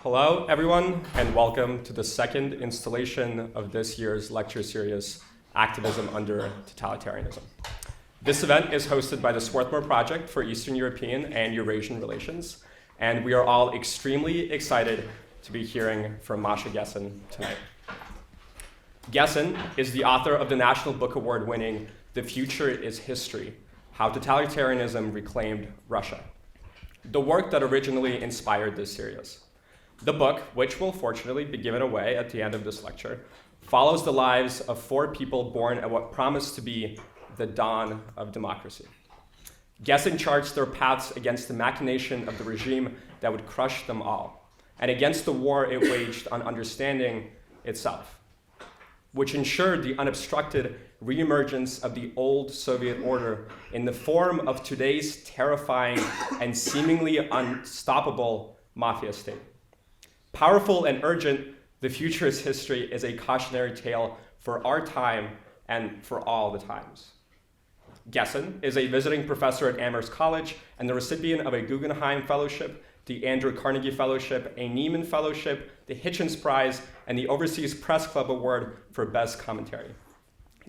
Hello, everyone, and welcome to the second installation of this year's lecture series, Activism under Totalitarianism. This event is hosted by the Swarthmore Project for Eastern European and Eurasian Relations, and we are all extremely excited to be hearing from Masha Gessen tonight. Gessen is the author of the National Book Award-winning The Future is History: How Totalitarianism Reclaimed Russia, the work that originally inspired this series. The book, which will fortunately be given away at the end of this lecture, follows the lives of 4 people born at what promised to be the dawn of democracy. Gessen charged their paths against the machination of the regime that would crush them all, and against the war it waged on understanding itself, which ensured the unobstructed reemergence of the old Soviet order in the form of today's terrifying and seemingly unstoppable mafia state. Powerful and urgent, The Future is History is a cautionary tale for our time and for all the times. Gessen is a visiting professor at Amherst College and the recipient of a Guggenheim Fellowship, the Carnegie Fellowship, a Nieman Fellowship, the Hitchens Prize, and the Overseas Press Club Award for Best Commentary.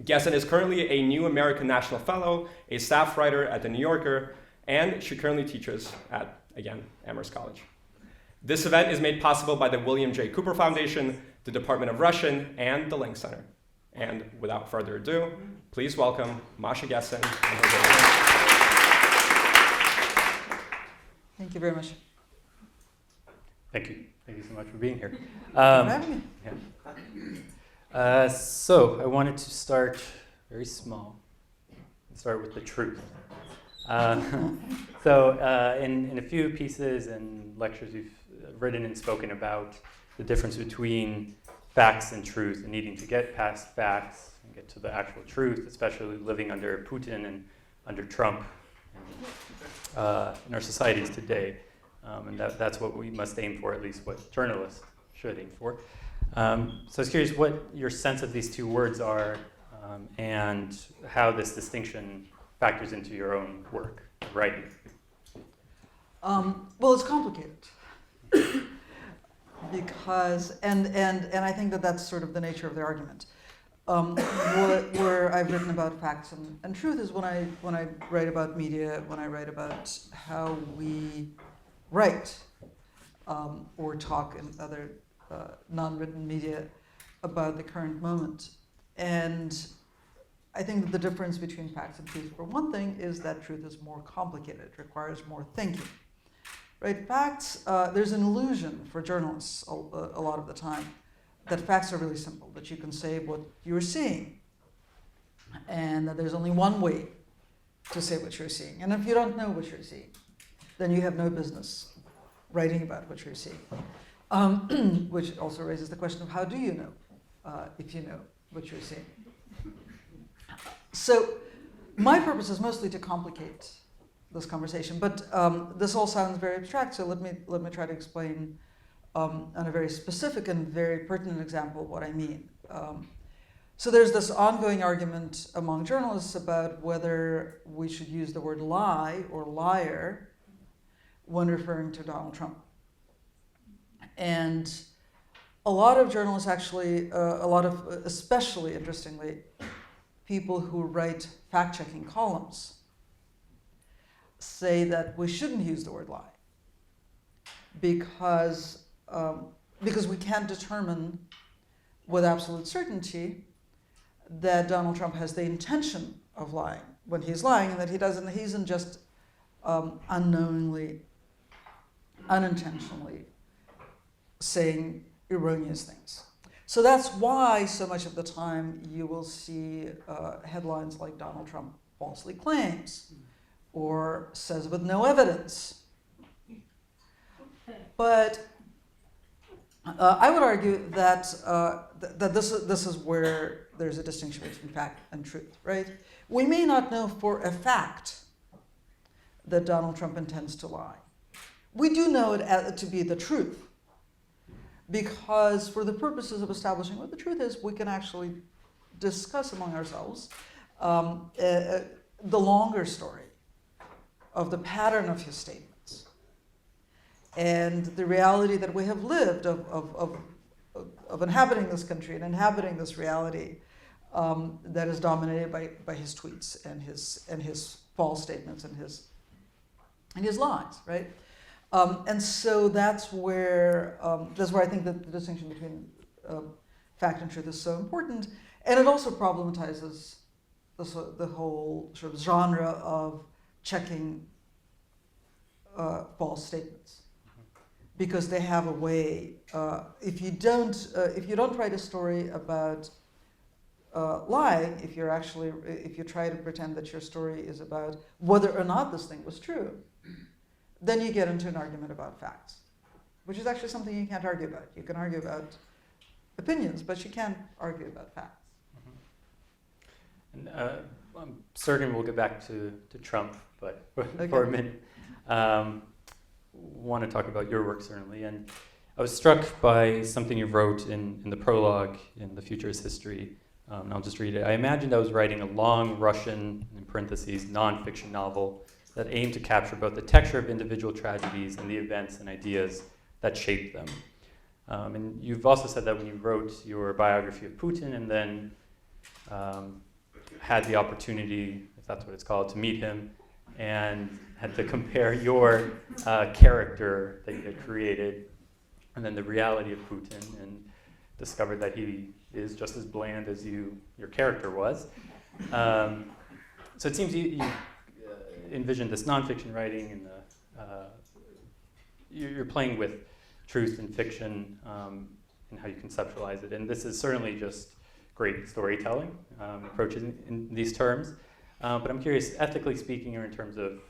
Gessen is currently a New American National Fellow, a staff writer at The New Yorker, and she currently teaches at, again, Amherst College. This event is made possible by the William J. Cooper Foundation, the Department of Russian, and the Link Center. And without further ado, please welcome Masha Gessen and her video. Thank you very much. Thank you. Thank you so much for being here. For having me. Yeah. So I wanted to start very small. Start with the truth. In a few pieces and lectures you've written and spoken about the difference between facts and truth and needing to get past facts and get to the actual truth, especially living under Putin and under Trump in our societies today. And that's what we must aim for, at least what journalists should aim for. So I was curious what your sense of these two words are and how this distinction factors into your own work, writing. Well, it's complicated because, and I think that's sort of the nature of the argument. Where I've written about facts and truth is when I write about media, when I write about how we write or talk in other non-written media about the current moment. And I think that the difference between facts and truth, for one thing, is that truth is more complicated. It requires more thinking. Right? Facts, there's an illusion for journalists a lot of the time that facts are really simple, that you can say what you're seeing, and that there's only one way to say what you're seeing. And if you don't know what you're seeing, then you have no business writing about what you're seeing. Which also raises the question of how do you know if you know what you're seeing? So my purpose is mostly to complicate this conversation, but this all sounds very abstract, so let me try to explain on a very specific and very pertinent example what I mean. So there's this ongoing argument among journalists about whether we should use the word lie or liar when referring to Donald Trump. And a lot of journalists actually, especially interestingly, people who write fact-checking columns say that we shouldn't use the word lie because we can't determine with absolute certainty that Donald Trump has the intention of lying when he's lying, and that he isn't just unknowingly, unintentionally saying erroneous things. So that's why so much of the time you will see headlines like Donald Trump falsely claims or says with no evidence. But I would argue that that this is where there's a distinction between fact and truth, right? We may not know for a fact that Donald Trump intends to lie. We do know it to be the truth, because for the purposes of establishing what the truth is, we can actually discuss among ourselves the longer story of the pattern of his statements. and the reality that we have lived of inhabiting this country and inhabiting this reality that is dominated by his tweets and his false statements and his lies, right? And so that's where I think that the distinction between fact and truth is so important, and it also problematizes the whole sort of genre of checking false statements, because they have a way. If you don't write a story about lying, if you try to pretend that your story is about whether or not this thing was true, then you get into an argument about facts, which is actually something you can't argue about. You can argue about opinions, but you can't argue about facts. And I'm certain we'll get back to Trump, but Okay. for a minute, want to talk about your work, certainly. And I was struck by something you wrote in the prologue in The Future is History. And I'll just read it. I imagined I was writing a long Russian, in parentheses, nonfiction novel that aimed to capture both the texture of individual tragedies and the events and ideas that shaped them. And you've also said that when you wrote your biography of Putin and then had the opportunity, if that's what it's called, to meet him and had to compare your character that you had created and then the reality of Putin, and discovered that he is just as bland as your character was. So it seems you envisioned this nonfiction writing, and you're playing with truth and fiction and how you conceptualize it. And this is certainly just great storytelling approaches in these terms. But I'm curious, ethically speaking, or in terms of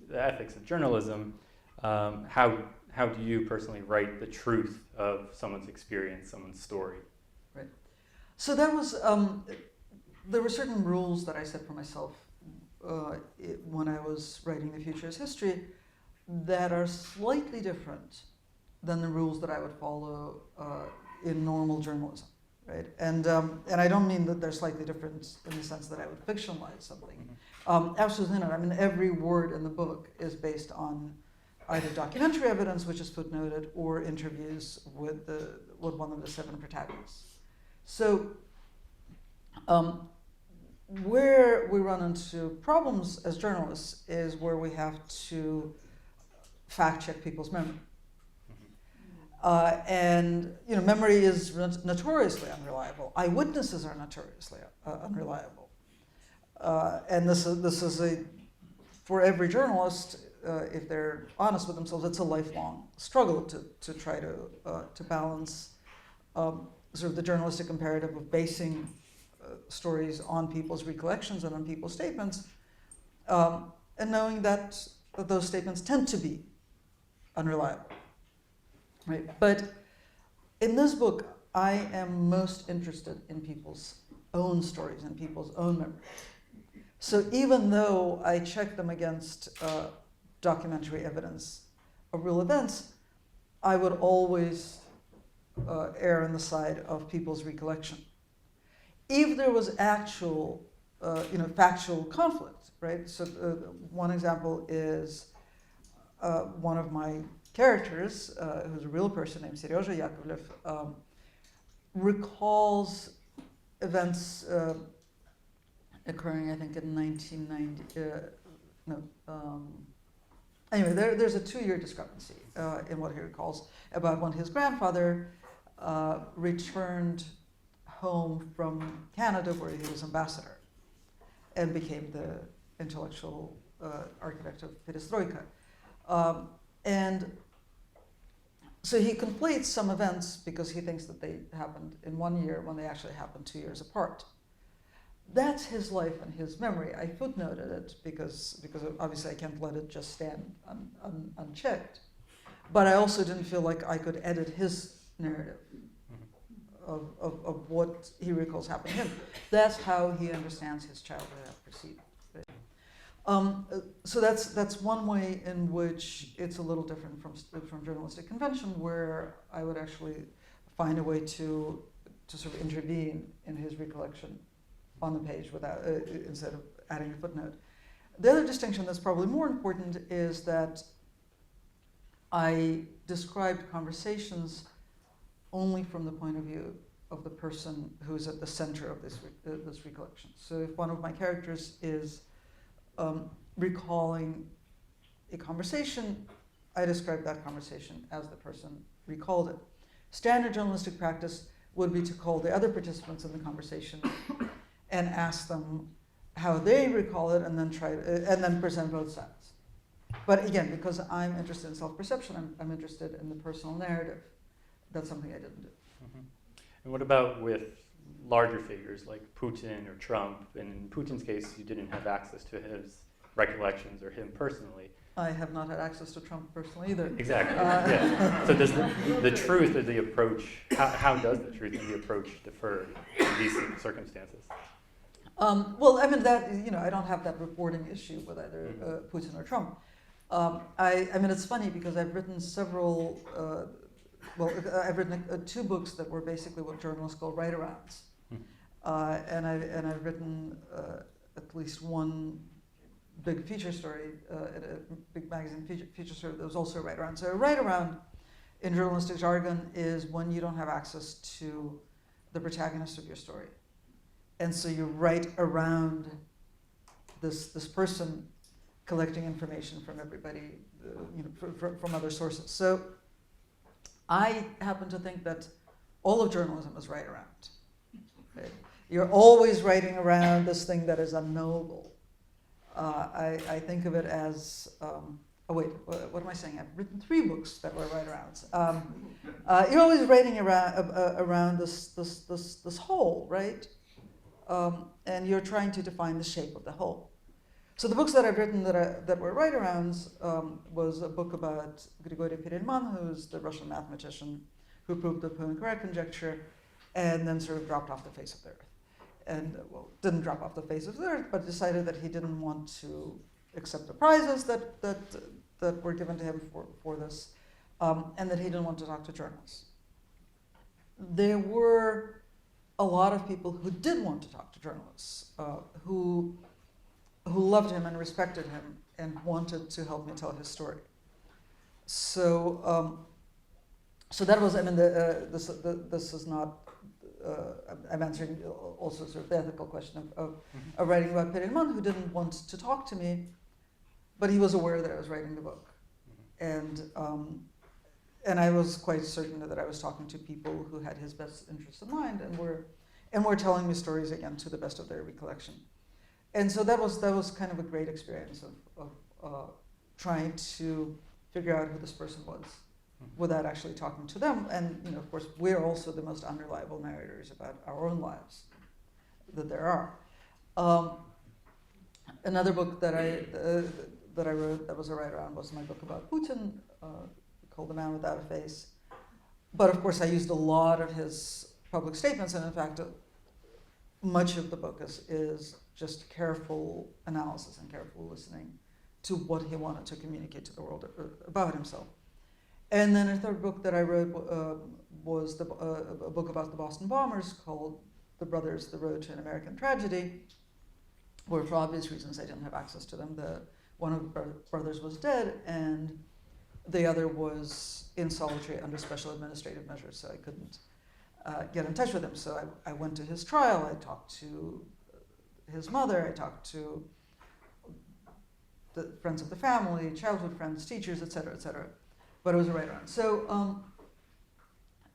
the ethics of journalism, how do you personally write the truth of someone's experience, someone's story? Right. So that was there were certain rules that I set for myself when I was writing The Future is History that are slightly different than the rules that I would follow in normal journalism, right? And I don't mean that they're slightly different in the sense that I would fictionalize something. Absolutely not. I mean, every word in the book is based on either documentary evidence, which is footnoted, or interviews with one of the 7 protagonists. So where we run into problems as journalists is where we have to fact check people's memory. And memory is notoriously unreliable. Eyewitnesses are notoriously unreliable. And this is for every journalist, if they're honest with themselves, it's a lifelong struggle to try to balance sort of the journalistic imperative of basing stories on people's recollections and on people's statements, and knowing that those statements tend to be unreliable. Right? But in this book, I am most interested in people's own stories and people's own memories. So even though I check them against documentary evidence of real events, I would always err on the side of people's recollection. If there was actual, factual conflict, right? So one example is one of my characters, who's a real person named Seryoja Yakovlev, recalls events occurring, I think, in 1990. Anyway, there's a 2-year discrepancy in what he recalls about when his grandfather returned home from Canada, where he was ambassador, and became the intellectual architect of perestroika. And so he conflates some events because he thinks that they happened in 1 year when they actually happened 2 years apart. That's his life and his memory. I footnoted it because obviously I can't let it just stand unchecked. But I also didn't feel like I could edit his narrative of what he recalls happened to him. That's how he understands his childhood as perceived. So that's one way in which it's a little different from journalistic convention, where I would actually find a way to sort of intervene in his recollection on the page without instead of adding a footnote. The other distinction that's probably more important is that I described conversations only from the point of view of the person who's at the center of this recollection. So if one of my characters is recalling a conversation, I describe that conversation as the person recalled it. Standard journalistic practice would be to call the other participants in the conversation and ask them how they recall it, and then present both sides. But again, because I'm interested in self-perception, I'm interested in the personal narrative. That's something I didn't do. Mm-hmm. And what about with larger figures like Putin or Trump? And in Putin's case, you didn't have access to his recollections or him personally. I have not had access to Trump personally either. Exactly. Yeah. So does the truth of the approach, how does the truth of the approach differ in these circumstances? Well, I mean, that, I don't have that reporting issue with either Putin or Trump. I mean, it's funny because I've written several, I've written 2 books that were basically what journalists call write-arounds. And I've written at least one big feature story, a big magazine feature story that was also a write-around. So a write-around in journalistic jargon is when you don't have access to the protagonist of your story. And so you write around this person collecting information from everybody, from other sources. So I happen to think that all of journalism is write around. Right? You're always writing around this thing that is unknowable. I think of it as, what am I saying? I've written 3 books that were write-arounds. You're always writing around this whole, right? And you're trying to define the shape of the whole. So the books that I've written that were write-arounds was a book about Grigory Perelman, who's the Russian mathematician who proved the Poincare conjecture, and then sort of dropped off the face of the earth. And didn't drop off the face of the earth, but decided that he didn't want to accept the prizes that were given to him for this, and that he didn't want to talk to journalists. There were a lot of people who did want to talk to journalists, who loved him and respected him and wanted to help me tell his story. So, so that was, I mean, this is not. I'm answering also sort of the ethical question of writing about Perelman, who didn't want to talk to me, but he was aware that I was writing the book, and I was quite certain that I was talking to people who had his best interests in mind and were telling me stories again to the best of their recollection, and so that was kind of a great experience of trying to figure out who this person was, without actually talking to them. And of course, we're also the most unreliable narrators about our own lives that there are. Another book that I wrote that was a write-around was my book about Putin, called The Man Without a Face. But of course, I used a lot of his public statements, and in fact, much of the book is just careful analysis and careful listening to what he wanted to communicate to the world about himself. And then a third book that I wrote was a book about the Boston bombers called The Brothers, The Road to an American Tragedy, where for obvious reasons I didn't have access to them. One of the brothers was dead, and the other was in solitary under special administrative measures, so I couldn't get in touch with him. So I went to his trial, I talked to his mother, I talked to the friends of the family, childhood friends, teachers, et cetera, et cetera. But it was a write-around. So,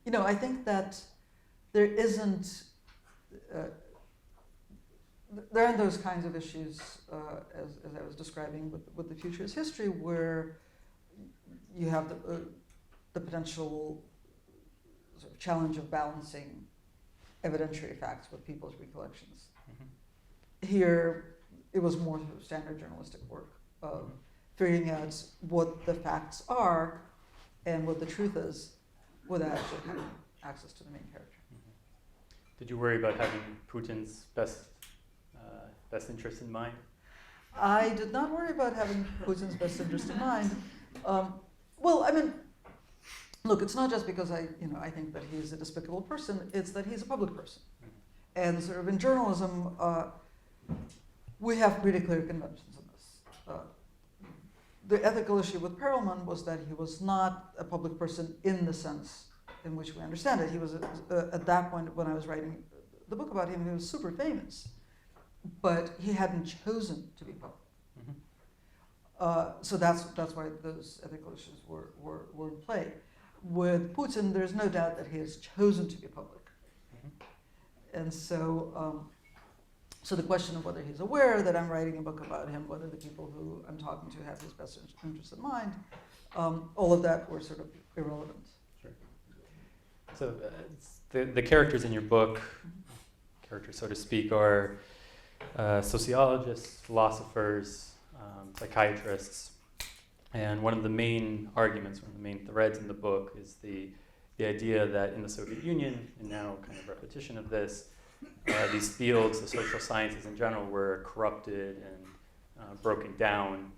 I think that there isn't, there aren't those kinds of issues, as I was describing with the future is history, where you have the potential sort of challenge of balancing evidentiary facts with people's recollections. Mm-hmm. Here, it was more sort of standard journalistic work of figuring out what the facts are and what the truth is without actually having access to the main character. Mm-hmm. Did you worry about having Putin's best interest in mind? I did not worry about having Putin's best interest in mind. Well, I mean, look, it's not just because I think that he's a despicable person, it's that he's a public person. Mm-hmm. And sort of in journalism, we have pretty clear conventions on this. the ethical issue with Perelman was that he was not a public person in the sense in which we understand it. He was, at that point when I was writing the book about him, he was super famous, but he hadn't chosen to be public. So that's why those ethical issues were in play. With Putin, there's no doubt that he has chosen to be public. And so, so the question of whether he's aware that I'm writing a book about him, whether the people who I'm talking to have his best interest in mind, all of that were sort of irrelevant. Sure. So the characters in your book, characters so to speak, are sociologists, philosophers, psychiatrists, and one of the main arguments, one of the main threads in the book is the idea that in the Soviet Union, and now kind of repetition of this, these fields, the social sciences in general, were corrupted and broken down,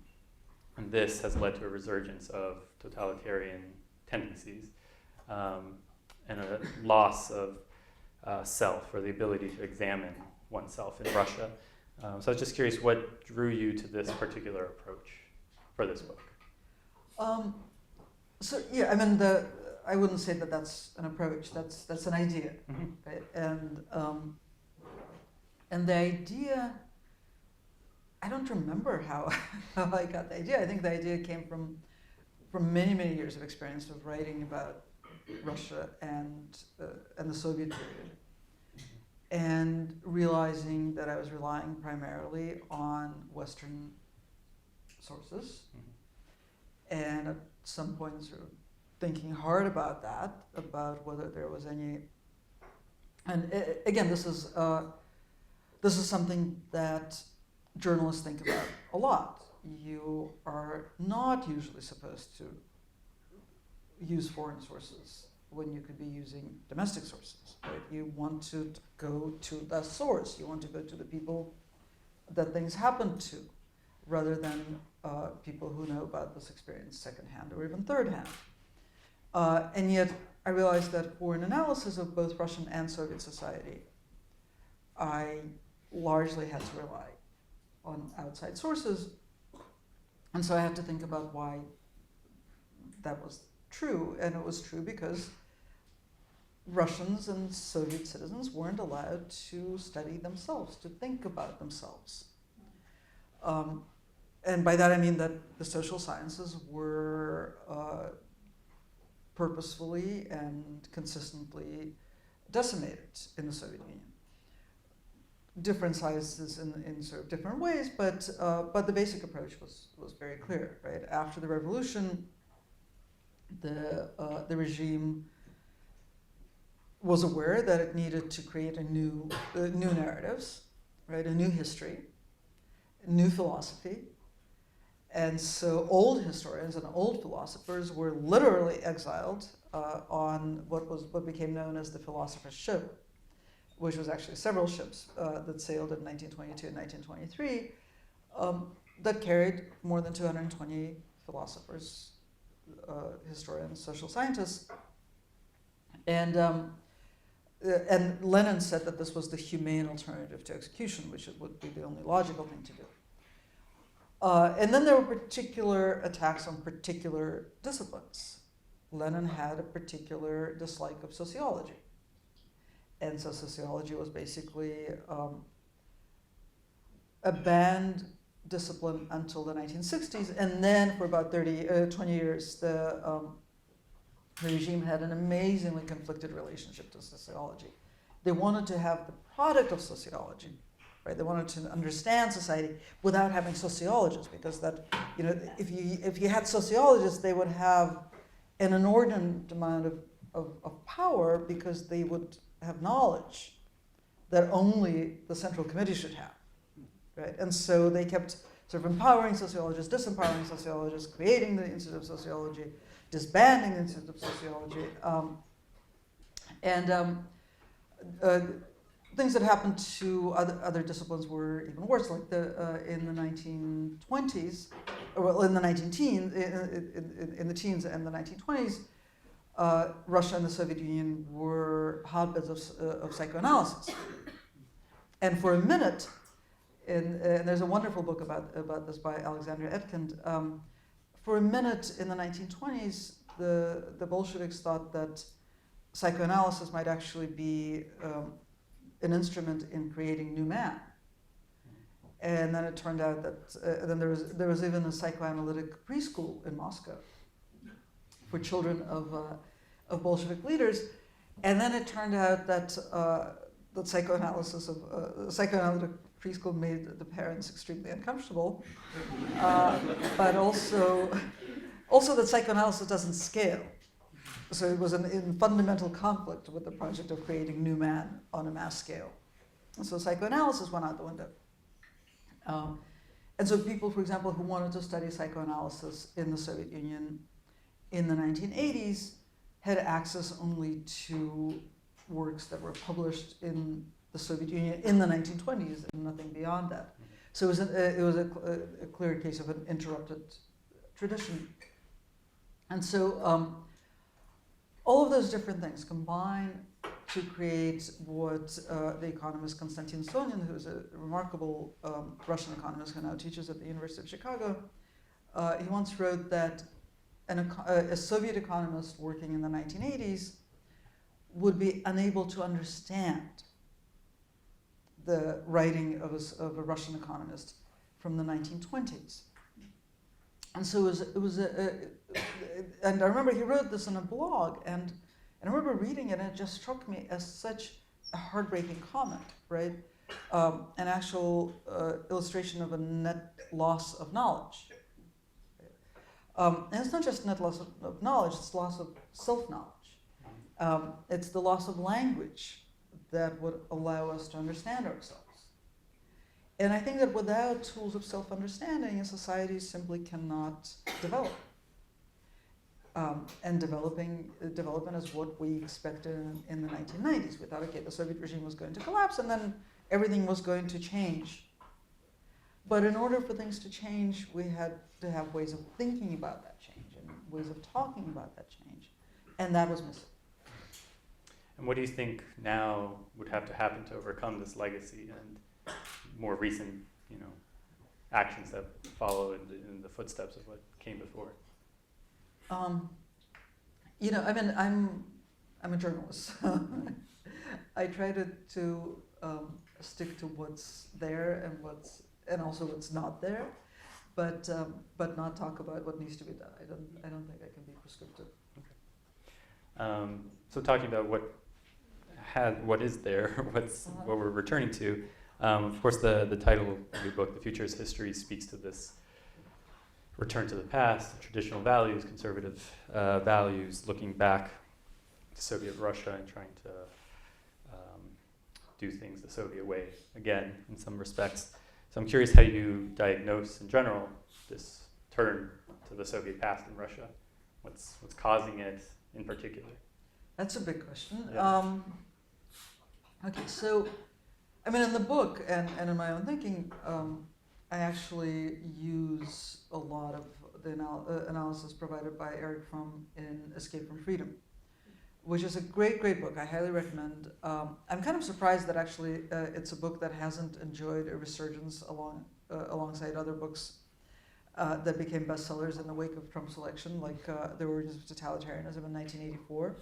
and this has led to a resurgence of totalitarian tendencies and a loss of self, or the ability to examine oneself in Russia. So I was just curious, what drew you to this particular approach for this book? So yeah, I mean, I wouldn't say that that's an approach. That's an idea, right? And the idea, I don't remember how I got the idea. I think the idea came from many years of experience of writing about Russia and the Soviet period, and realizing that I was relying primarily on Western sources, and at some point sort of thinking hard about that, about whether there was any. And again, this is something that journalists think about a lot. You are not usually supposed to use foreign sources when you could be using domestic sources, right? You want to go to the source. You want to go to the people that things happen to, rather than people who know about this experience secondhand or even thirdhand. And yet, I realized that for an analysis of both Russian and Soviet society, I largely had to rely on outside sources. And so I had to think about why that was true. And it was true because Russians and Soviet citizens weren't allowed to study themselves, to think about themselves. And by that I mean that the social sciences were purposefully and consistently decimated in the Soviet Union. Different sizes in sort of different ways, but the basic approach was very clear, right? After the revolution, the regime was aware that it needed to create new narratives, right? A new history, a new philosophy. And so old historians and old philosophers were literally exiled on what became known as the philosopher's ship, which was actually several ships that sailed in 1922 and 1923 that carried more than 220 philosophers, historians, social scientists. And Lenin said that this was the humane alternative to execution, which would be the only logical thing to do. And then there were particular attacks on particular disciplines. Lenin had a particular dislike of sociology. And so sociology was basically a banned discipline until the 1960s. And then for about 20 years, the regime had an amazingly conflicted relationship to sociology. They wanted to have the product of sociology, right? They wanted to understand society without having sociologists, because that, if you had sociologists, they would have an inordinate amount of power, because they would have knowledge that only the Central Committee should have, right? And so they kept sort of empowering sociologists, disempowering sociologists, creating the Institute of Sociology, disbanding the Institute of Sociology, things that happened to other disciplines were even worse. Like in the 1920s, well, in the 19-teens, in the teens and the 1920s, Russia and the Soviet Union were hotbeds of psychoanalysis. And for a minute, and there's a wonderful book about this by Alexandra Etkind, for a minute in the 1920s, the Bolsheviks thought that psychoanalysis might actually be an instrument in creating new man. And then it turned out that then there was even a psychoanalytic preschool in Moscow for children of Bolshevik leaders. And then it turned out that that psychoanalytic preschool made the parents extremely uncomfortable, but also that psychoanalysis doesn't scale. So it was in fundamental conflict with the project of creating new man on a mass scale. And so psychoanalysis went out the window. And so people, for example, who wanted to study psychoanalysis in the Soviet Union in the 1980s had access only to works that were published in the Soviet Union in the 1920s and nothing beyond that. So it was a clear case of an interrupted tradition. And so all of those different things combine to create what the economist Konstantin Sonin, who's a remarkable Russian economist who now teaches at the University of Chicago, he once wrote that a Soviet economist working in the 1980s would be unable to understand the writing of a Russian economist from the 1920s. And so it was and I remember he wrote this in a blog, and I remember reading it, and it just struck me as such a heartbreaking comment, right? An actual illustration of a net loss of knowledge. And it's not just net loss of knowledge, it's loss of self-knowledge. It's the loss of language that would allow us to understand ourselves. And I think that without tools of self-understanding, a society simply cannot develop. And development is what we expected in the 1990s. We thought, okay, the Soviet regime was going to collapse, and then everything was going to change. But in order for things to change, we had to have ways of thinking about that change and ways of talking about that change. And that was missing. And what do you think now would have to happen to overcome this legacy and more recent, actions that follow in the footsteps of what came before? I'm a journalist. I try to stick to what's there and also what's not there, but not talk about what needs to be done. I don't think I can be prescriptive. Okay. So talking about what is there, what we're returning to. Of course, the title of your book, The Future is History, speaks to this return to the past, traditional values, conservative values, looking back to Soviet Russia and trying to do things the Soviet way again in some respects. So I'm curious how you diagnose in general this turn to the Soviet past in Russia. What's causing it in particular? That's a big question. Yeah. Okay, so in the book and in my own thinking, I actually use a lot of the analysis provided by Eric Fromm in Escape from Freedom, which is a great, great book. I highly recommend. I'm kind of surprised that actually it's a book that hasn't enjoyed a resurgence alongside other books that became bestsellers in the wake of Trump's election, like The Origins of Totalitarianism in 1984.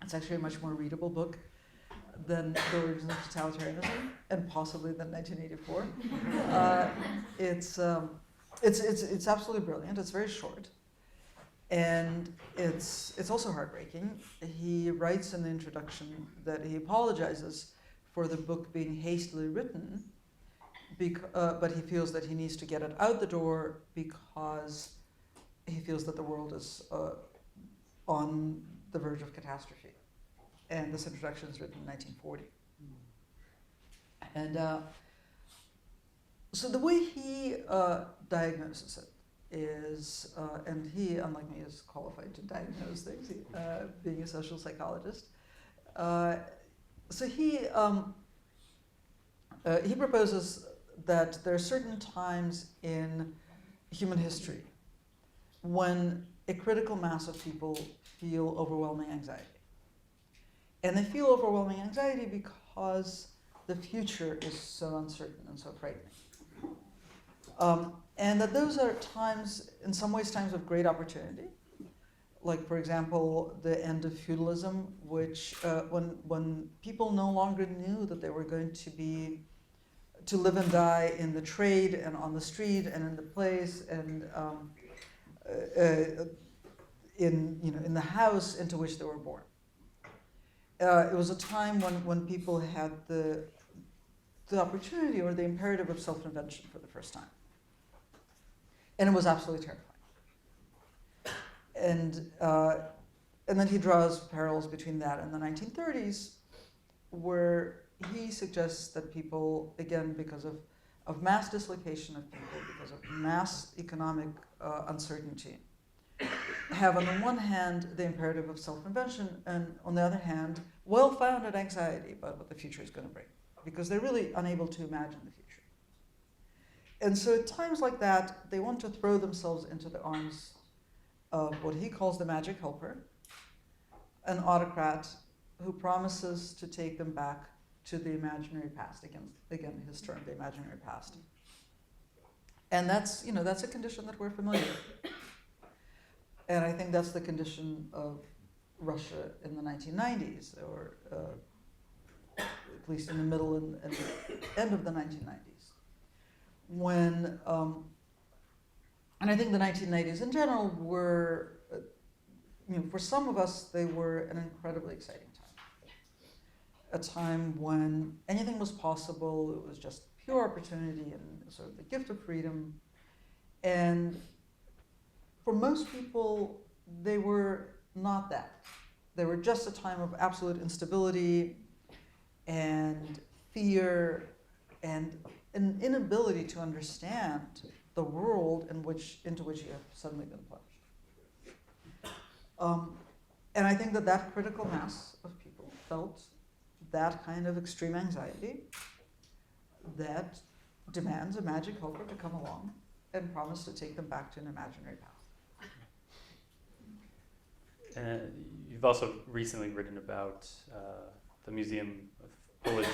It's actually a much more readable book than The Origins of Totalitarianism, and possibly than 1984. It's absolutely brilliant. It's very short, and it's also heartbreaking. He writes in the introduction that he apologizes for the book being hastily written, but he feels that he needs to get it out the door because he feels that the world is on the verge of catastrophe. And this introduction is written in 1940. And so the way he diagnoses it is, and he, unlike me, is qualified to diagnose things, being a social psychologist. So he proposes that there are certain times in human history when a critical mass of people feel overwhelming anxiety. And they feel overwhelming anxiety because the future is so uncertain and so frightening. And that those are times, in some ways, times of great opportunity. Like, for example, the end of feudalism, which when people no longer knew that they were going to live and die in the trade and on the street and in the place and in the house into which they were born. It was a time when people had the opportunity or the imperative of self-invention for the first time. And it was absolutely terrifying. And then he draws parallels between that and the 1930s, where he suggests that people, again, because of mass dislocation of people, because of mass economic uncertainty, have on the one hand the imperative of self-invention, and on the other hand, well-founded anxiety about what the future is going to bring, because they're really unable to imagine the future. And so at times like that, they want to throw themselves into the arms of what he calls the magic helper, an autocrat who promises to take them back to the imaginary past, again his term, the imaginary past. And that's a condition that we're familiar with. And I think that's the condition of Russia in the 1990s, or at least in the middle and end of the 1990s. When, and I think the 1990s in general were, for some of us, they were an incredibly exciting time. A time when anything was possible, it was just pure opportunity and sort of the gift of freedom. And for most people, they were not that. They were just a time of absolute instability and fear and an inability to understand the world into which you have suddenly been plunged. And I think that critical mass of people felt that kind of extreme anxiety that demands a magic helper to come along and promise to take them back to an imaginary path. You've also recently written about the Museum of Polish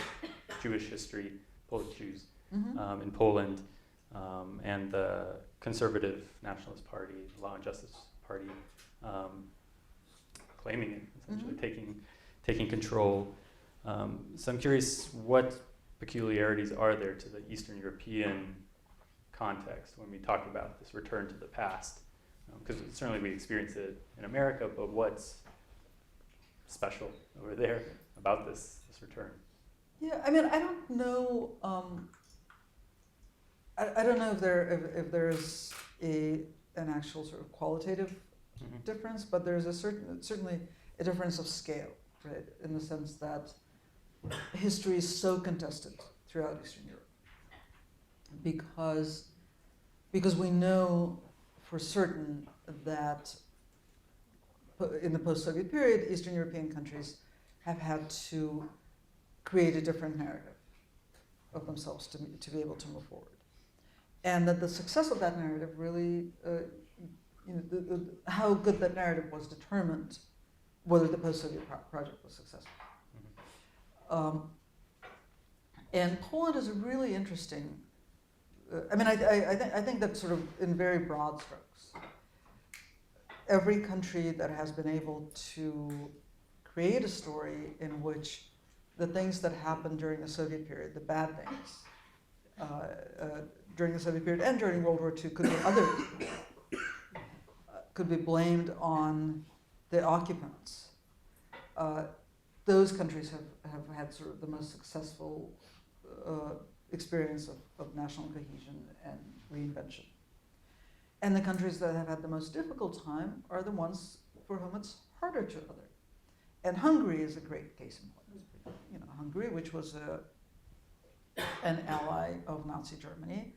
Jewish History, Polish Jews, in Poland, and the conservative nationalist party, Law and Justice Party, claiming it, essentially taking control. So I'm curious, what peculiarities are there to the Eastern European context when we talk about this return to the past? Because certainly we experience it in America, but what's special over there about this return? Yeah, I mean, I don't know. I don't know if there's an actual sort of qualitative difference, but there's certainly a difference of scale, right? In the sense that history is so contested throughout Eastern Europe, because we know for certain that in the post-Soviet period, Eastern European countries have had to create a different narrative of themselves to be able to move forward. And that the success of that narrative really, how good that narrative was determined whether the post-Soviet project was successful. And Poland is a really interesting, I think that sort of in very broad strokes, every country that has been able to create a story in which the things that happened during the Soviet period, the bad things, during the Soviet period and during World War II could be others, could be blamed on the occupants. Those countries have had sort of the most successful experience of national cohesion and reinvention. And the countries that have had the most difficult time are the ones for whom it's harder to other. And Hungary is a great case in point. Hungary, which was an ally of Nazi Germany,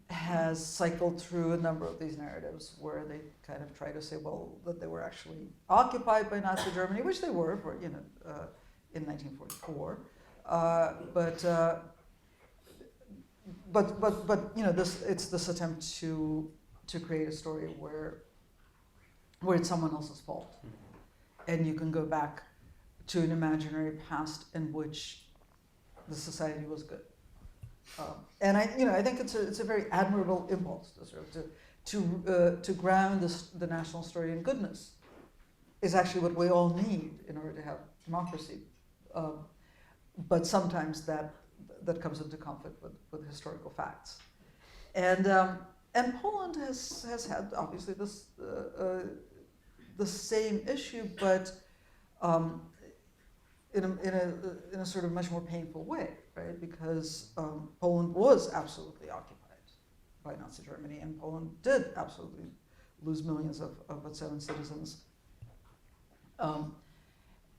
has cycled through a number of these narratives where they kind of try to say, well, that they were actually occupied by Nazi Germany, which they were for, in 1944. But it's this attempt to create a story where it's someone else's fault, and you can go back to an imaginary past in which the society was good. And I think it's a very admirable impulse to sort of to ground the national story in goodness is actually what we all need in order to have democracy. But sometimes that comes into conflict with historical facts. And Poland has had obviously this the same issue, but in a sort of much more painful way, right? Because Poland was absolutely occupied by Nazi Germany, and Poland did absolutely lose millions of its own citizens.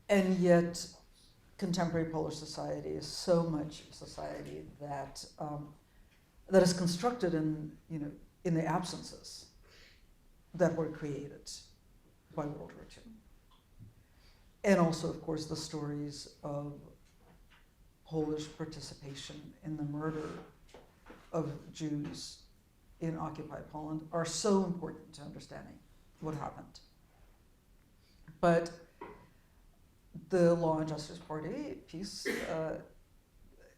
And yet, contemporary Polish society is so much a society that that is constructed in the absences that were created by World War II. And also, of course, the stories of Polish participation in the murder of Jews in occupied Poland are so important to understanding what happened. But the Law and Justice Party piece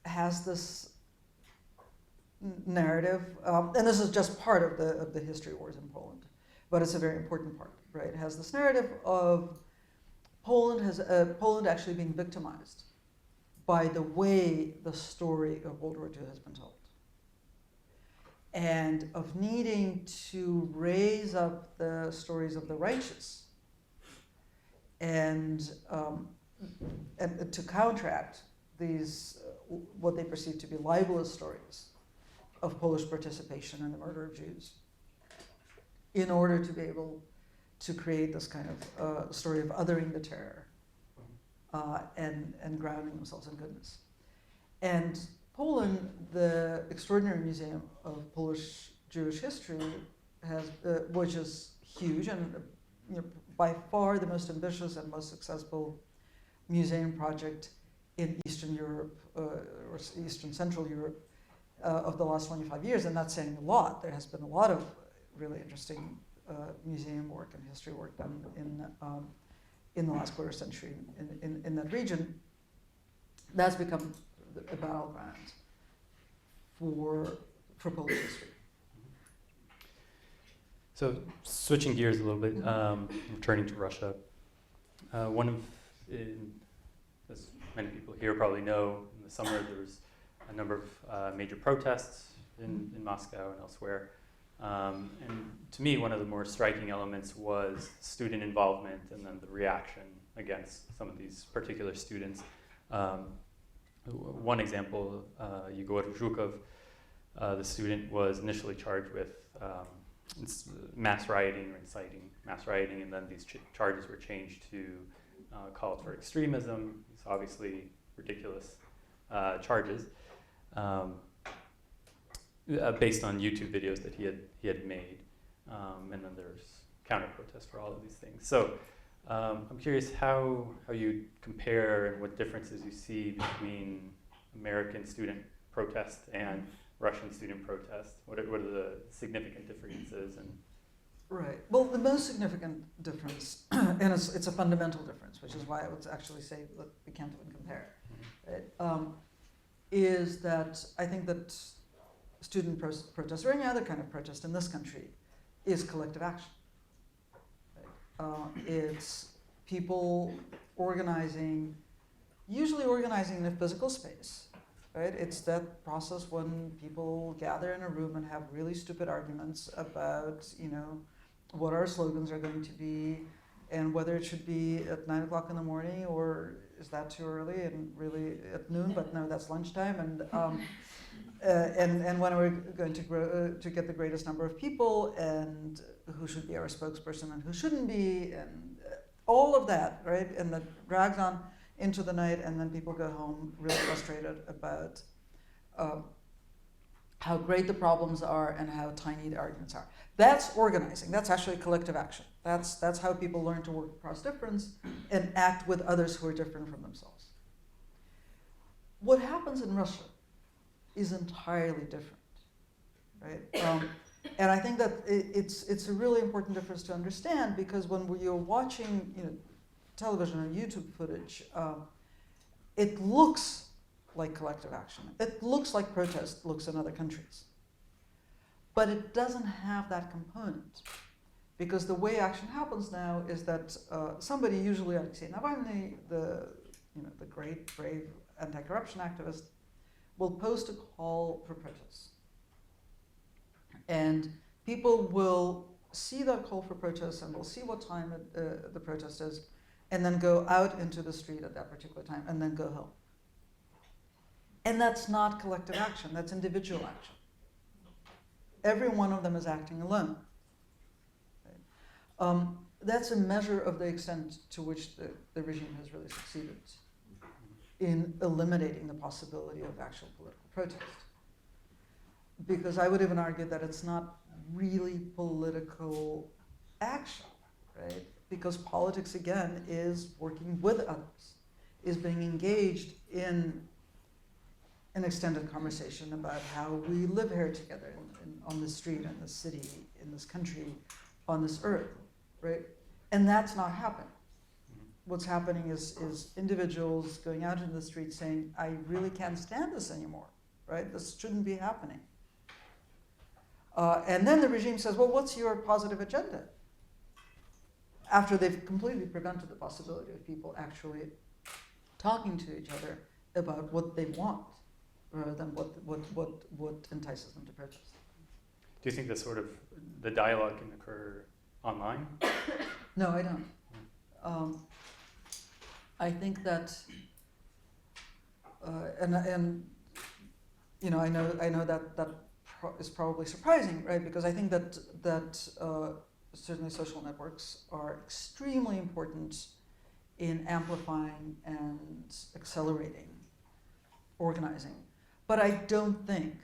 has this narrative, and this is just part of the history wars in Poland, but it's a very important part, right? It has this narrative of Poland actually being victimized by the way the story of World War II has been told, and of needing to raise up the stories of the righteous and to counteract these what they perceive to be libelous stories of Polish participation in the murder of Jews, in order to be able to create this kind of story of othering the terror and grounding themselves in goodness. And Poland, the Extraordinary Museum of Polish Jewish History, which is huge and by far the most ambitious and most successful museum project in Eastern Europe or Eastern Central Europe of the last 25 years, and that's saying a lot. There has been a lot of really interesting museum work and history work done in the last quarter century in that region. That's become a battleground for Polish history. So switching gears a little bit, returning to Russia, as many people here probably know, in the summer there was a number of major protests in Moscow and elsewhere. And to me, one of the more striking elements was student involvement and then the reaction against some of these particular students. One example, Yegor Zhukov, the student, was initially charged with mass rioting or inciting mass rioting, and then these charges were changed to calls for extremism. It's obviously ridiculous charges. Based on YouTube videos that he had made, and then there's counter protests for all of these things. So I'm curious how you compare and what differences you see between American student protest and Russian student protest. What are the significant differences? And right. Well, the most significant difference, and it's a fundamental difference, which is why I would actually say that we can't even compare, right? Is that I think that student protest or any other kind of protest in this country is collective action. Right? It's people organizing, usually organizing in a physical space. Right? It's that process when people gather in a room and have really stupid arguments about, what our slogans are going to be, and whether it should be at 9 o'clock in the morning, or is that too early and really at noon? But no, that's lunchtime. And when we're going to grow to get the greatest number of people, and who should be our spokesperson and who shouldn't be, and all of that, right? And that drags on into the night, and then people go home really frustrated about how great the problems are and how tiny the arguments are. That's organizing. That's actually collective action. That's how people learn to work across difference and act with others who are different from themselves. What happens in Russia is entirely different, right? And I think that it's a really important difference to understand, because when you're watching television or YouTube footage, it looks like collective action. It looks like protest looks in other countries. But it doesn't have that component. Because the way action happens now is that somebody, usually Alexei Navalny, the great, brave anti-corruption activist, will post a call for protest. And people will see that call for protest and will see what time the protest is, and then go out into the street at that particular time, and then go home. And that's not collective action, that's individual action. Every one of them is acting alone. Right? That's a measure of the extent to which the regime has really succeeded in eliminating the possibility of actual political protest. Because I would even argue that it's not really political action, right? Because politics, again, is working with others, is being engaged in an extended conversation about how we live here together on the street, in this city, in this country, on this earth, right? And that's not happening. What's happening is individuals going out into the street saying, I really can't stand this anymore, right? This shouldn't be happening. And then the regime says, well, what's your positive agenda? After they've completely prevented the possibility of people actually talking to each other about what they want, rather than what entices them to protest. Do you think the dialogue can occur online? No, I don't. I think that, and you know, I know that is probably surprising, right? Because I think that certainly social networks are extremely important in amplifying and accelerating organizing. But I don't think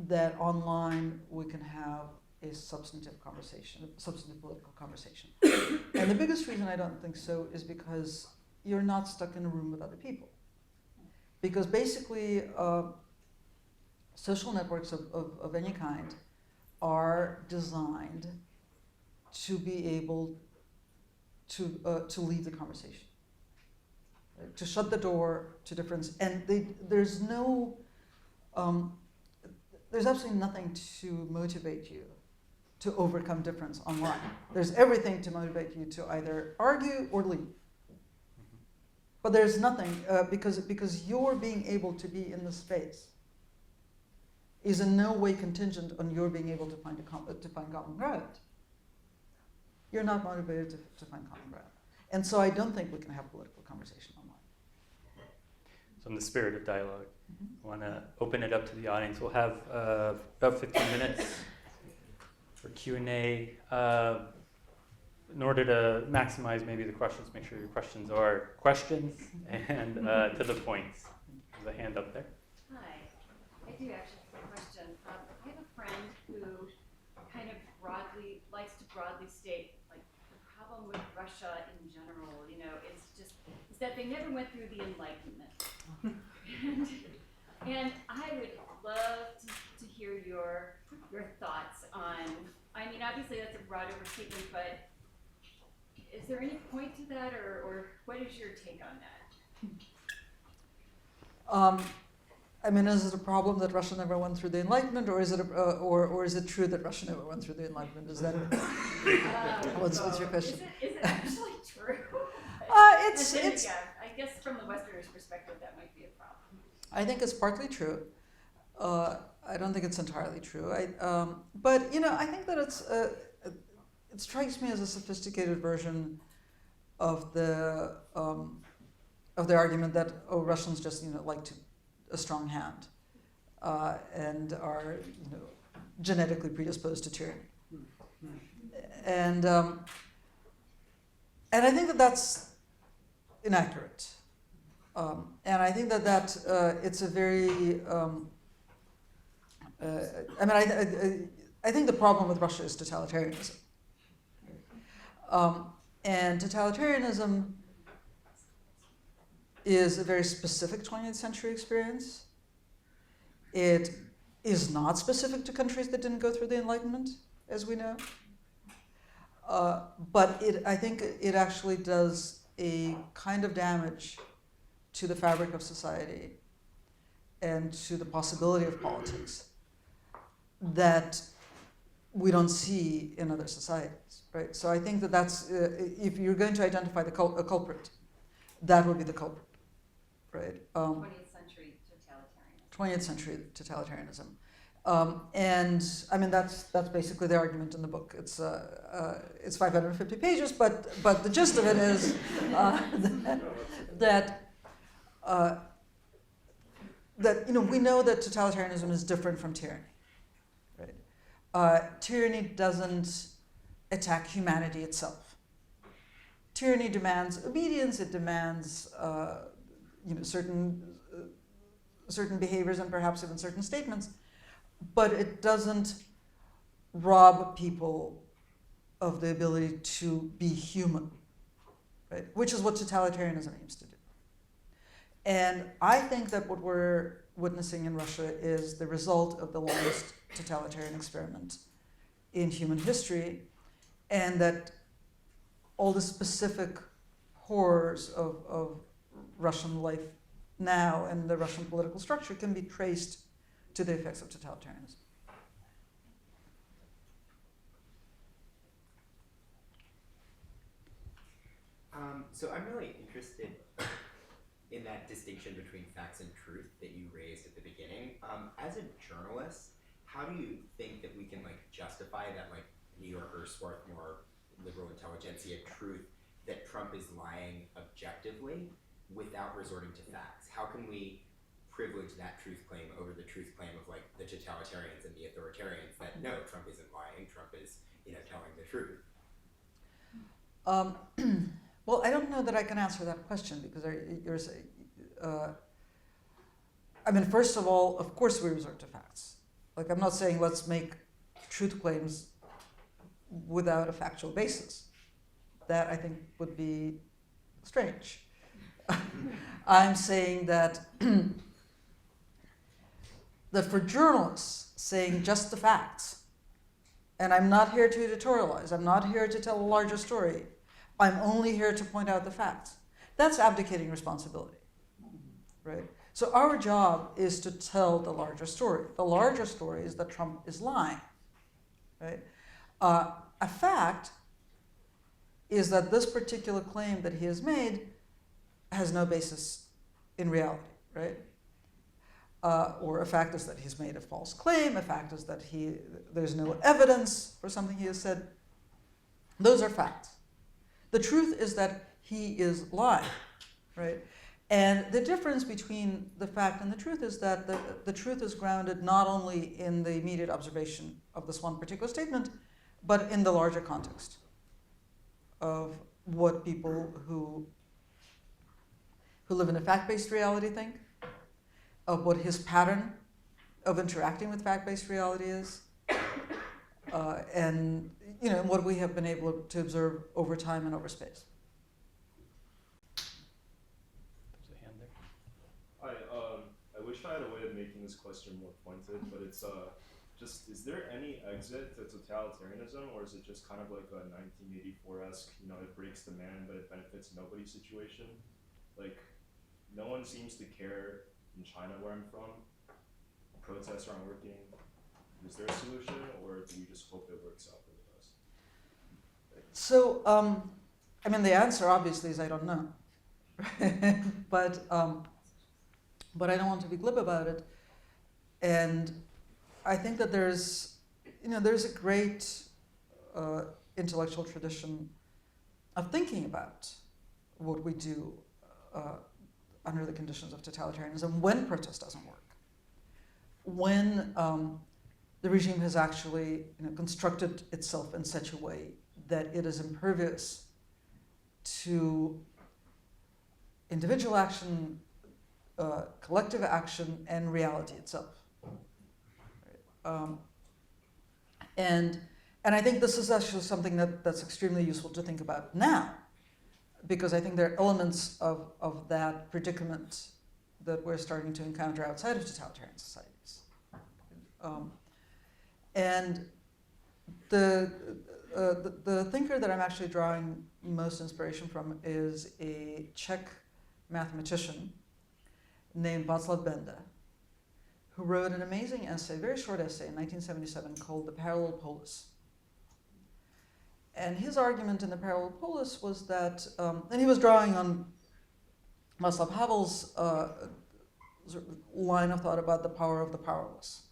that online we can have a substantive political conversation. And the biggest reason I don't think so is because you're not stuck in a room with other people. Because basically, social networks of any kind are designed to be able to lead the conversation, right? To shut the door to difference. And there's absolutely nothing to motivate you to overcome difference online. There's everything to motivate you to either argue or leave. But there's nothing, because your being able to be in the space is in no way contingent on your being able to find common ground. You're not motivated to find common ground. And so I don't think we can have political conversation online. So in the spirit of dialogue, I want to open it up to the audience. We'll have about 15 minutes for Q&A. In order to maximize maybe the questions, make sure your questions are questions and to the point. There's a hand up there. Hi, I do actually have a question. I have a friend who kind of likes to broadly state, like, the problem with Russia in general, you know, is that they never went through the Enlightenment. and I would love to hear your thoughts on, I mean, obviously that's a broad overstatement, but is there any point to that, or what is your take on that? I mean, is it a problem that Russia never went through the Enlightenment, or is it or is it true that Russia never went through the Enlightenment? Is that what's your question? Is it actually true? It's yeah, I guess from the Westerner's perspective, that might be a problem. I think it's partly true. I don't think it's entirely true. But you know, I think that it strikes me as a sophisticated version of the argument that Russians just like a strong hand and are genetically predisposed to tyranny, and I think that that's inaccurate, and I think that it's a very I think the problem with Russia is totalitarianism. And totalitarianism is a very specific 20th century experience. It is not specific to countries that didn't go through the Enlightenment, as we know. But I think it actually does a kind of damage to the fabric of society and to the possibility of politics that we don't see in other societies, right? So I think that that's, if you're going to identify a culprit, that would be the culprit, right? 20th century totalitarianism. 20th century totalitarianism. And I mean, that's basically the argument in the book. It's 550 pages, but the gist of it is that we know that totalitarianism is different from tyranny, right? Tyranny doesn't attack humanity itself. Tyranny demands obedience. It demands certain behaviors and perhaps even certain statements, but it doesn't rob people of the ability to be human, right? Which is what totalitarianism aims to do. And I think that what we're witnessing in Russia is the result of the longest totalitarian experiment in human history, and that all the specific horrors of Russian life now and the Russian political structure can be traced to the effects of totalitarianism. So I'm really interested in that distinction between facts and truth that you raised at the beginning. As a journalist, how do you think that we can justify that New Yorker, Swarthmore, liberal intelligentsia truth that Trump is lying objectively without resorting to facts? How can we privilege that truth claim over the truth claim of the totalitarians and the authoritarians that no, Trump isn't lying, Trump is telling the truth? Well, I don't know that I can answer that question because you're saying, first of all, of course we resort to facts. I'm not saying let's make truth claims without a factual basis. That I think would be strange. I'm saying that for journalists saying just the facts, and I'm not here to editorialize, I'm not here to tell a larger story, I'm only here to point out the facts. That's abdicating responsibility, right? So our job is to tell the larger story. The larger story is that Trump is lying, right? A fact is that this particular claim that he has made has no basis in reality, right? Or a fact is that he's made a false claim. A fact is that there's no evidence for something he has said. Those are facts. The truth is that he is lying, right? And the difference between the fact and the truth is that the truth is grounded not only in the immediate observation of this one particular statement, but in the larger context of what people who live in a fact-based reality think, of what his pattern of interacting with fact-based reality is, and what we have been able to observe over time and over space. There's a hand there. Hi, I wish I had a way of making this question more pointed, but it's is there any exit to totalitarianism, or is it just kind of like a 1984-esque, it breaks the man, but it benefits nobody situation? No one seems to care in China, where I'm from. Protests aren't working. Is there a solution, or do we just hope it works out for the best? So, the answer obviously is I don't know, but I don't want to be glib about it, and I think that there's a great intellectual tradition of thinking about what we do under the conditions of totalitarianism when protest doesn't work, when the regime has actually constructed itself in such a way that it is impervious to individual action, collective action, and reality itself. And I think this is actually something that's extremely useful to think about now, because I think there are elements of that predicament that we're starting to encounter outside of totalitarian societies. And the thinker that I'm actually drawing most inspiration from is a Czech mathematician named Václav Benda, who wrote an amazing essay, very short essay in 1977 called The Parallel Polis. And his argument in The Parallel Polis was that, and he was drawing on Václav Havel's sort of line of thought about the power of the powerless,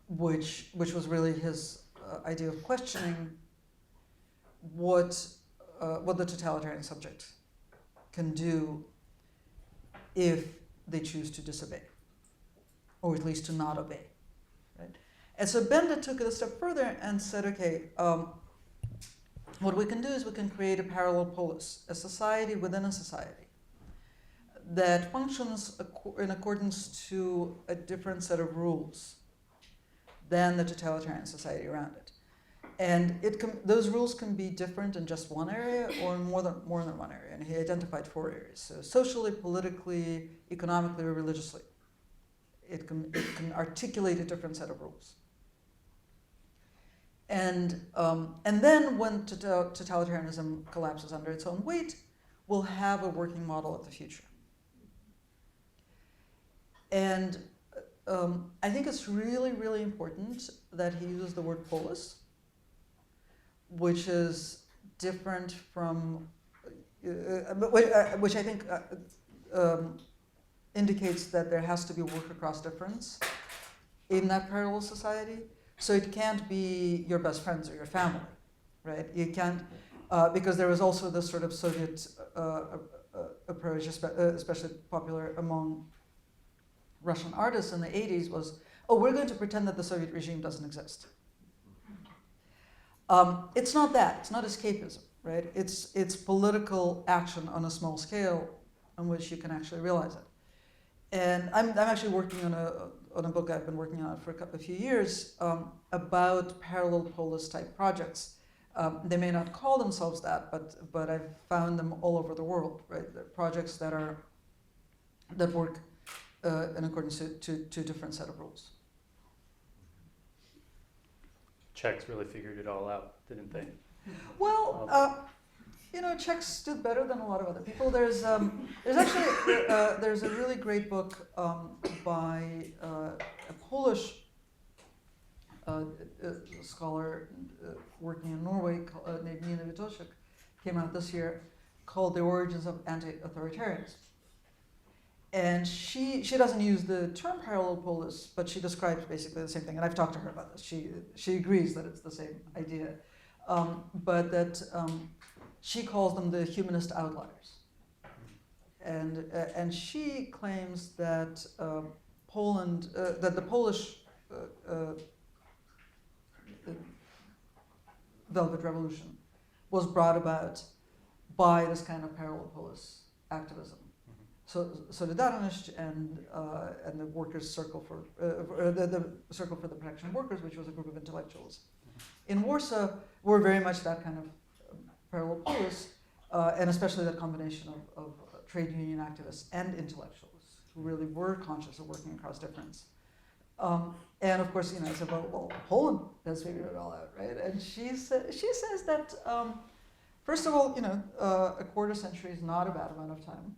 which was really his idea of questioning what the totalitarian subject can do if they choose to disobey, or at least to not obey, right? And so Benda took it a step further and said, okay, what we can do is we can create a parallel polis, a society within a society that functions in accordance to a different set of rules than the totalitarian society around it. And those rules can be different in just one area or in more than one area. And he identified 4 areas: so socially, politically, economically, or religiously. It can articulate a different set of rules. And then when totalitarianism collapses under its own weight, we'll have a working model of the future. And I think it's really, really important that he uses the word polis, which is different from, which I think indicates that there has to be work across difference in that parallel society. So it can't be your best friends or your family, right? You can't, because there was also this sort of Soviet approach, especially popular among Russian artists in the 80s, was, oh, we're going to pretend that the Soviet regime doesn't exist. It's not that. It's not escapism, right? It's political action on a small scale on which you can actually realize it. And I'm actually working on a book I've been working on for a few years about parallel polis type projects. They may not call themselves that, but I've found them all over the world, right? They're projects that work in accordance to a different set of rules. Czechs really figured it all out, didn't they? Well, Czechs did better than a lot of other people. There's actually there's a really great book by a Polish scholar working in Norway named Nina Witoszek, came out this year, called The Origins of Anti-Authoritarianism. And she doesn't use the term parallel polis, but she describes basically the same thing. And I've talked to her about this. She agrees that it's the same idea, but that she calls them the humanist outliers. And she claims that Poland, that the Polish Velvet Revolution was brought about by this kind of parallel polis activism. So Totalitarianism and the Workers' Circle for the Circle for the Protection of Workers, which was a group of intellectuals in Warsaw, were very much that kind of parallel polis, and especially that combination of trade union activists and intellectuals who really were conscious of working across difference. And of course, I said, well, Poland has figured it all out, right? And she says that first of all, a quarter century is not a bad amount of time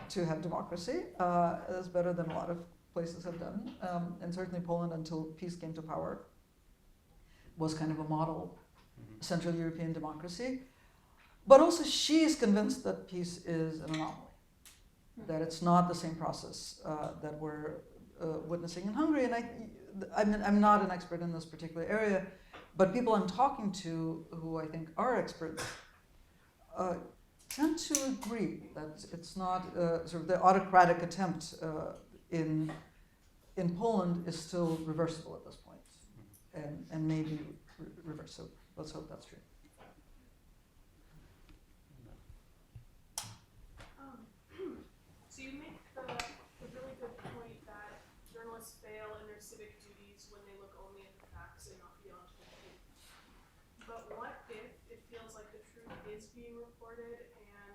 to have democracy. It's better than a lot of places have done. And certainly Poland, until peace came to power, was kind of a model Central European democracy. But also she is convinced that peace is an anomaly, that it's not the same process that we're witnessing in Hungary. And I'm not an expert in this particular area, but people I'm talking to who I think are experts tend to agree that it's not sort of the autocratic attempt in Poland is still reversible at this point, and maybe reversible. Let's hope that's true. So you make the really good point that journalists fail in their civic duties when they look only at the facts and not beyond the truth. But what if it feels like the truth is being reported and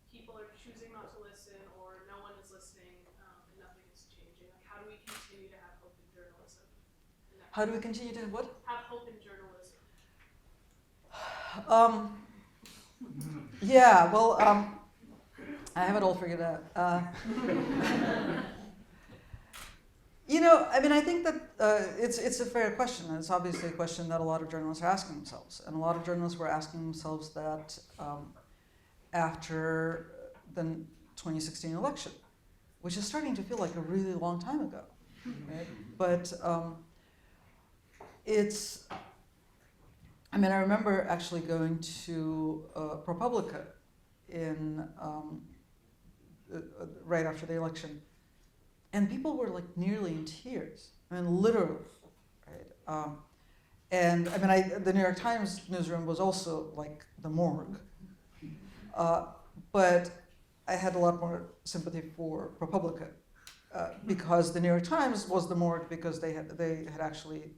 people are choosing not to listen, or no one is listening, and nothing is changing? Like, how do we continue to have hope in journalism? How do we continue to what? Have hope in journalism. Yeah, well, I have it all figured out. You know, I mean, I think that it's a fair question, and it's obviously a question that a lot of journalists are asking themselves. And a lot of journalists were asking themselves that after the 2016 election, which is starting to feel like a really long time ago, right? But I mean, I remember actually going to ProPublica in right after the election, and people were like nearly in tears. I mean, literally, right? And I mean, the New York Times newsroom was also like the morgue, but I had a lot more sympathy for ProPublica because the New York Times was the morgue because they had actually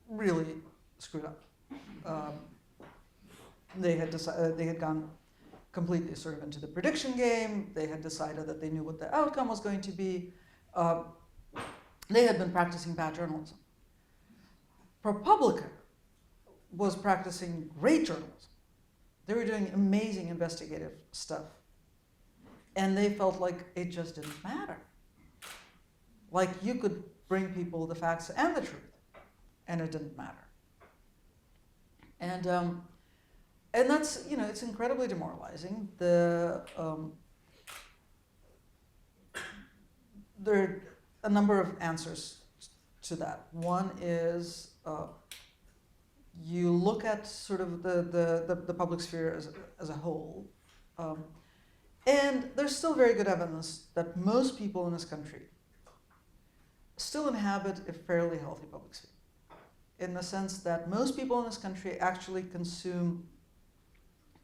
really screwed up. They had gone completely sort of into the prediction game. They had decided that they knew what the outcome was going to be. They had been practicing bad journalism. ProPublica was practicing great journalism. They were doing amazing investigative stuff. And they felt like it just didn't matter. Like you could bring people the facts and the truth, and it didn't matter. And that's, you know, it's incredibly demoralizing. There are a number of answers to that. One is you look at sort of the public sphere as a whole, and there's still very good evidence that most people in this country still inhabit a fairly healthy public sphere, in the sense that most people in this country actually consume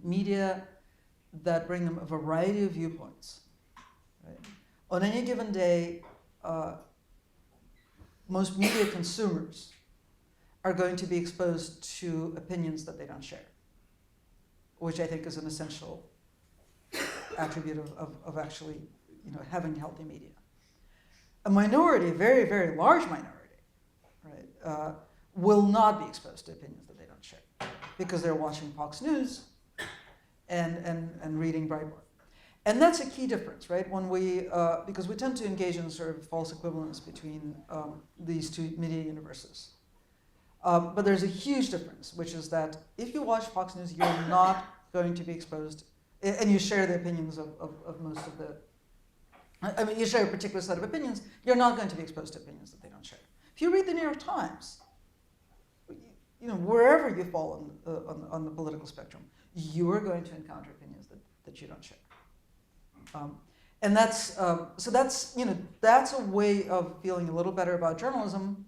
media that bring them a variety of viewpoints. Right? On any given day, most media consumers are going to be exposed to opinions that they don't share, which I think is an essential attribute of actually, you know, having healthy media. A minority, a very, very large minority, right, will not be exposed to opinions that they don't share because they're watching Fox News and reading Breitbart. And that's a key difference, right? When because we tend to engage in sort of false equivalence between these two media universes. But there's a huge difference, which is that if you watch Fox News, you're not going to be exposed, and you share the opinions of most of the, I mean, you share a particular set of opinions, you're not going to be exposed to opinions that they don't share. If you read the New York Times, you know, wherever you fall on the political spectrum, you are going to encounter opinions that you don't share. And that's, so that's, you know, that's a way of feeling a little better about journalism,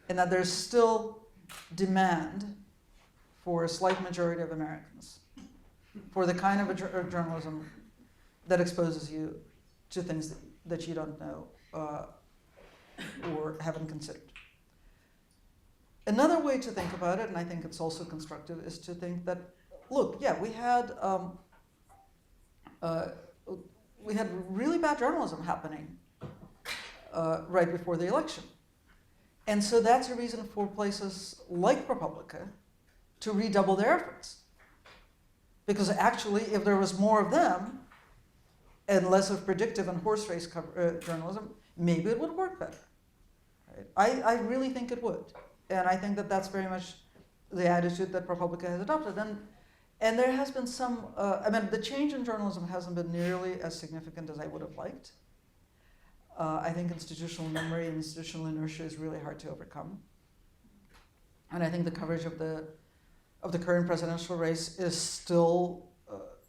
in that there's still demand for a slight majority of Americans for the kind of journalism that exposes you to things that you don't know or haven't considered. Another way to think about it, and I think it's also constructive, is to think that, look, yeah, we had really bad journalism happening right before the election. And so that's a reason for places like ProPublica to redouble their efforts. Because actually, if there was more of them and less of predictive and horse race journalism, maybe it would work better. Right? I really think it would. And I think that that's very much the attitude that ProPublica has adopted. And there has been some, I mean, the change in journalism hasn't been nearly as significant as I would have liked. I think institutional memory and institutional inertia is really hard to overcome. And I think the coverage of the current presidential race is still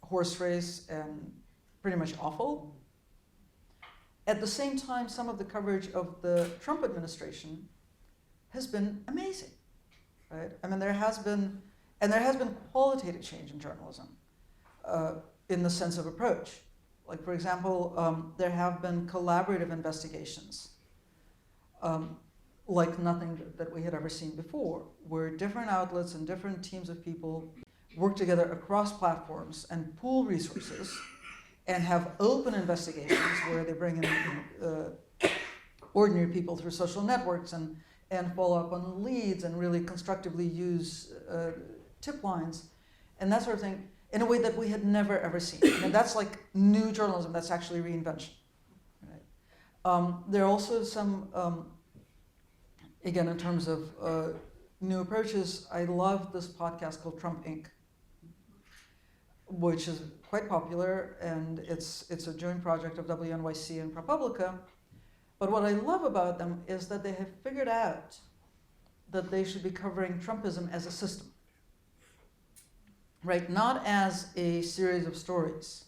horse race and pretty much awful. At the same time, some of the coverage of the Trump administration has been amazing, right? I mean, there has been qualitative change in journalism in the sense of approach. Like, for example, there have been collaborative investigations like nothing that we had ever seen before, where different outlets and different teams of people work together across platforms and pool resources and have open investigations where they bring in ordinary people through social networks and follow up on leads and really constructively use tip lines and that sort of thing. in a way that we had never ever seen. I mean, that's like new journalism. That's actually reinvention. Right? There are also some, again, in terms of new approaches. I love this podcast called Trump Inc., which is quite popular, and it's a joint project of WNYC and ProPublica. But what I love about them is that they have figured out that they should be covering Trumpism as a system. Right, not as a series of stories,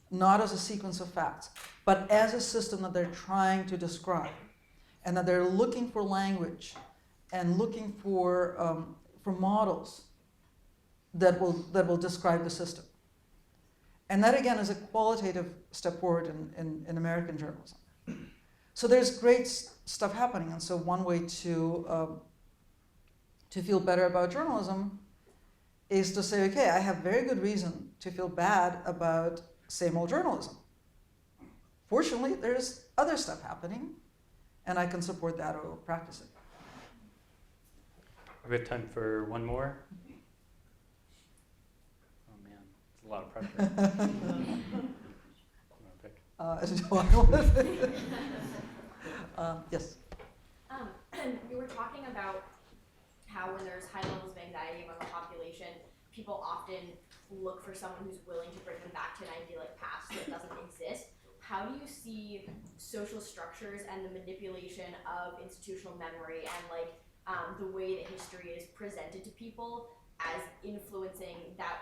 not as a sequence of facts, but as a system that they're trying to describe, and that they're looking for language and looking for models that will describe the system. And that again is a qualitative step forward in American journalism. So there's great stuff happening, and so one way to feel better about journalism is to say, okay, I have very good reason to feel bad about same old journalism. Fortunately, there's other stuff happening, and I can support that or practice it. We have time for one more. Oh man, it's a lot of pressure. Yes. You were talking about how when there's high levels of anxiety among the population, people often look for someone who's willing to bring them back to an idyllic past that doesn't exist. How do you see social structures and the manipulation of institutional memory and the way that history is presented to people as influencing that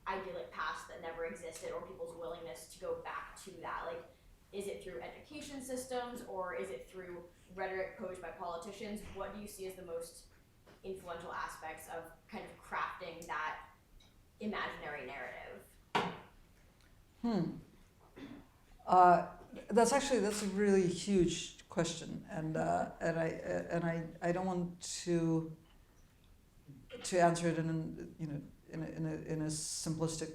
idyllic past that never existed, or people's willingness to go back to that? Like, is it through education systems, or is it through rhetoric posed by politicians? What do you see as the most influential aspects of kind of crafting that imaginary narrative? That's a really huge question, and I don't want to answer it in a simplistic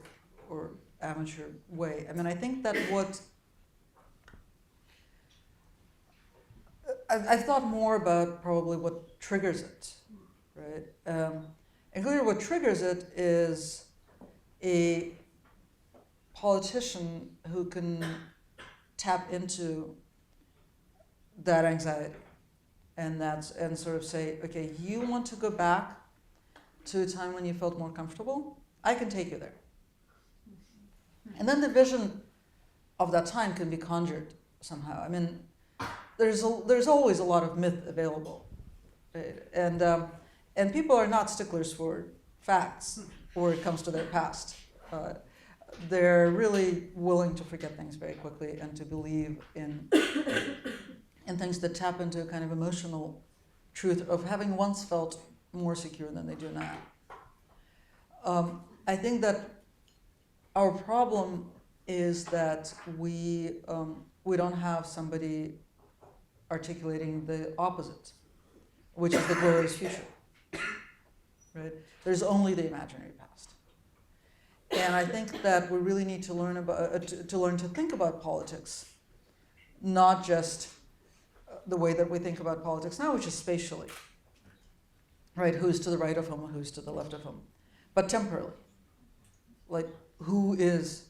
or amateur way. I mean, I think that I've thought more about probably what triggers it, right? And clearly what triggers it is a politician who can tap into that anxiety and sort of say, okay, you want to go back to a time when you felt more comfortable? I can take you there. And then the vision of that time can be conjured somehow. I mean, there's always a lot of myth available, right? And people are not sticklers for facts when it comes to their past. They're really willing to forget things very quickly and to believe in things that tap into a kind of emotional truth of having once felt more secure than they do now. I think that our problem is that we don't have somebody articulating the opposite, which is the glorious future. Right? There's only the imaginary past. And I think that we really need to learn to think about politics, not just the way that we think about politics now, which is spatially. Right? Who's to the right of whom and who's to the left of whom, but temporally. Like, who is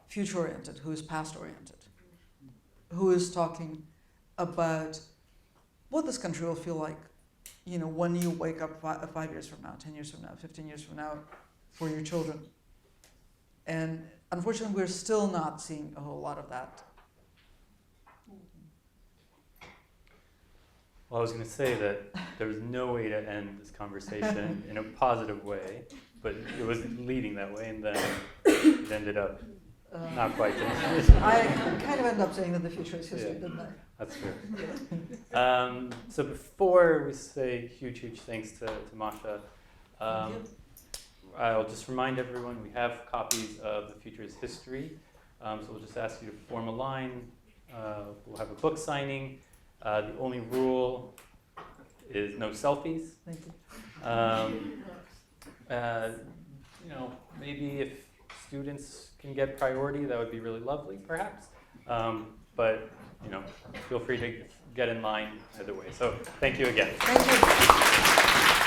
future-oriented, who is past-oriented, who is talking about what this country will feel like, when you wake up 5 years from now, 10 years from now, 15 years from now, for your children. And unfortunately, we're still not seeing a whole lot of that. Well, I was going to say that there was no way to end this conversation in a positive way, but it was leading that way, and then it ended up not quite. I kind of ended up saying that the future is history, didn't I? That's true. So before we say huge thanks to Masha, I'll just remind everyone we have copies of The Future is History. So we'll just ask you to form a line. We'll have a book signing. The only rule is no selfies. Thank you. Maybe if students can get priority, that would be really lovely, perhaps. But feel free to get in line either way. So thank you again. Thank you.